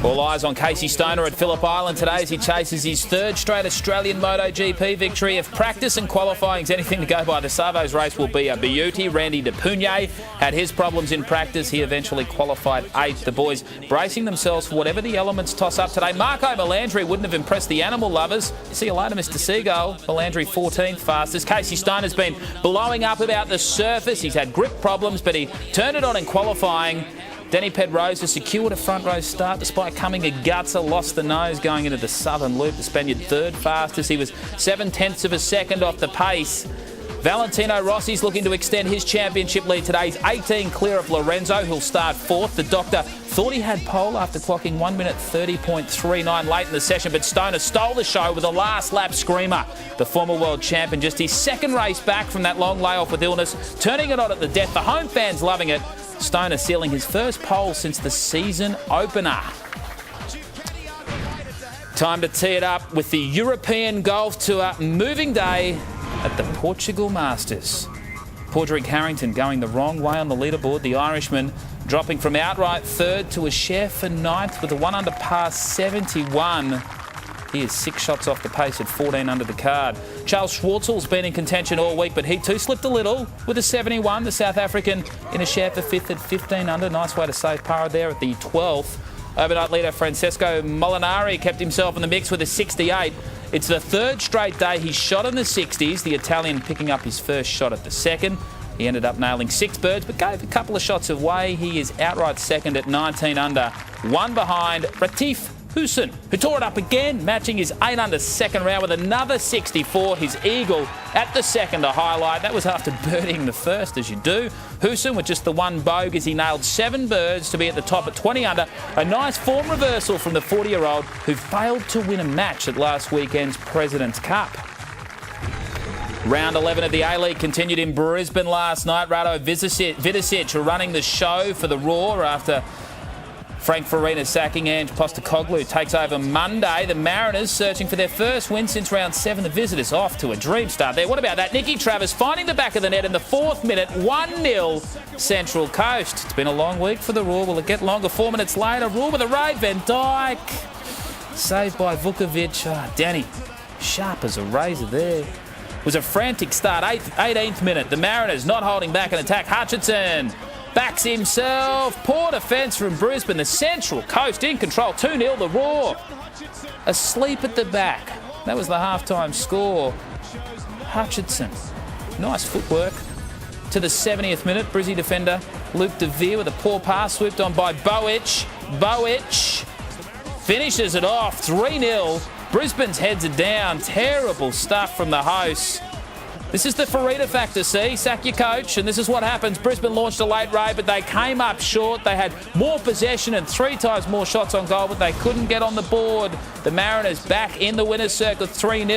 All eyes on Casey Stoner at Phillip Island today as he chases his third straight Australian MotoGP victory. If practice and qualifying is anything to go by, the Savo's race will be a beauty. Randy De Pugnae had his problems in practice. He eventually qualified 8th. The boys bracing themselves for whatever the elements toss up today. Marco Melandri wouldn't have impressed the animal lovers. See you later, Mr. Seagull. Melandri 14th fastest. Casey Stoner's been blowing up about the surface. He's had grip problems, but he turned it on in qualifying. Denny Pedrosa secured a front row start despite coming a gutser, lost the nose going into the southern loop. The Spaniard third fastest. He was 0.7 of a second off the pace. Valentino Rossi's looking to extend his championship lead today. He's 18 clear of Lorenzo, who'll start 4th. The doctor thought he had pole after clocking 1 minute 30.39 late in the session, but Stoner stole the show with a last lap screamer. The former world champion, just his second race back from that long layoff with illness, turning it on at the death. The home fans loving it. Stoner sealing his first pole since the season opener. Time to tee it up with the European Golf Tour moving day at the Portugal Masters. Padraig Harrington going the wrong way on the leaderboard. The Irishman dropping from outright third to a share for 9th with a 1 under par 71. He is 6 shots off the pace at 14 under the card. Charles Schwartzel's been in contention all week, but he too slipped a little with a 71. The South African in a share for 5th at 15 under. Nice way to save par there at the 12th. Overnight leader Francesco Molinari kept himself in the mix with a 68. It's the third straight day he's shot in the 60s. The Italian picking up his first shot at the second. He ended up nailing 6 birds, but gave a couple of shots away. He is outright second at 19 under. One behind Retief Hussein, who tore it up again, matching his 8 under second round with another 64. His eagle at the second to highlight. That was after birdieing the first, as you do. Hussein with just the one bogue as he nailed 7 birds to be at the top at 20 under. A nice form reversal from the 40-year-old who failed to win a match at last weekend's President's Cup. Round 11 of the A-League continued in Brisbane last night. Rado Vidicic running the show for the Roar after Frank Farina sacking Ange Postecoglou takes over Monday. The Mariners searching for their first win since round 7. The visitors off to a dream start there. What about that? Nicky Travis finding the back of the net in the 4th minute. 1-0 Central Coast. It's been a long week for the Roar. Will it get longer? 4 minutes later, Roar with a raid. Van Dijk saved by Vukovic. Danny sharp as a razor there. It was a frantic start. 18th minute. The Mariners not holding back an attack. Hutchinson backs himself. Poor defence from Brisbane. The Central Coast in control. 2-0 the Roar. Asleep at the back. That was the halftime score. Hutchinson. Nice footwork. To the 70th minute, Brizzy defender Luke De Vere with a poor pass swooped on by Boich. Boich finishes it off. 3-0. Brisbane's heads are down. Terrible stuff from the hosts. This is the Farida factor, see? Sack your coach, and this is what happens. Brisbane launched a late raid, but they came up short. They had more possession and 3 times more shots on goal, but they couldn't get on the board. The Mariners back in the winner's circle, 3-0.